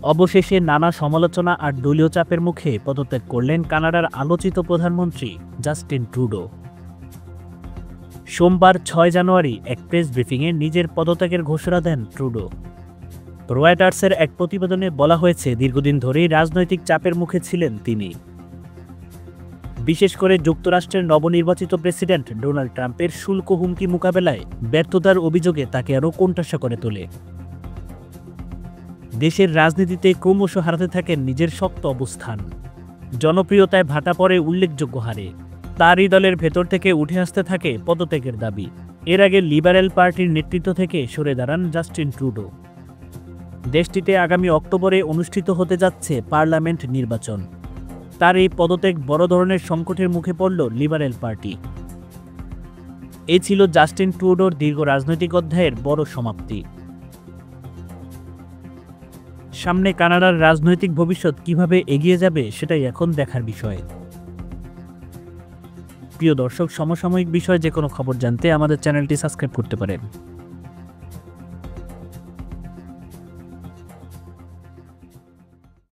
অবশেষে নানা সমালোচনা আর দলীয় চাপের মুখে পদত্যাগ করলেন কানাডার আলোচিত প্রধানমন্ত্রী জাস্টিন ট্রুডো। সোমবার ৬ জানুয়ারি এক প্রেস ব্রিফিংয়ে নিজের পদত্যাগের ঘোষণা দেন ট্রুডো। রয়টার্সের এক প্রতিবেদনে বলা হয়েছে, দীর্ঘদিন ধরেই রাজনৈতিক চাপের মুখে ছিলেন তিনি। বিশেষ করে যুক্তরাষ্ট্রের নবনির্বাচিত প্রেসিডেন্ট ডোনাল্ড ট্রাম্পের শুল্ক হুমকি মোকাবেলায় ব্যর্থতার অভিযোগে তাকে আরও কোণঠাসা করে তোলে। দেশের রাজনীতিতে ক্রমশ হারাতে থাকেন নিজের শক্ত অবস্থান। জনপ্রিয়তায় ভাটা পড়ে উল্লেখযোগ্য হারে। তারই দলের ভেতর থেকে উঠে আসতে থাকে পদত্যাগের দাবি। এর আগে লিবারেল পার্টির নেতৃত্ব থেকে সরে দাঁড়ান জাস্টিন ট্রুডো। দেশটিতে আগামী অক্টোবরে অনুষ্ঠিত হতে যাচ্ছে পার্লামেন্ট নির্বাচন। তার এই পদত্যাগ বড় ধরনের সংকটের মুখে পড়ল লিবারেল পার্টি। এ ছিল জাস্টিন ট্রুডোর দীর্ঘ রাজনৈতিক অধ্যায়ের বড় সমাপ্তি। সামনে কানাডার রাজনৈতিক ভবিষ্যৎ কিভাবে এগিয়ে যাবে সেটাই এখন দেখার বিষয়। প্রিয় দর্শক, সমসাময়িক বিষয়ে যে কোনো খবর জানতে আমাদের চ্যানেলটি সাবস্ক্রাইব করতে পারেন।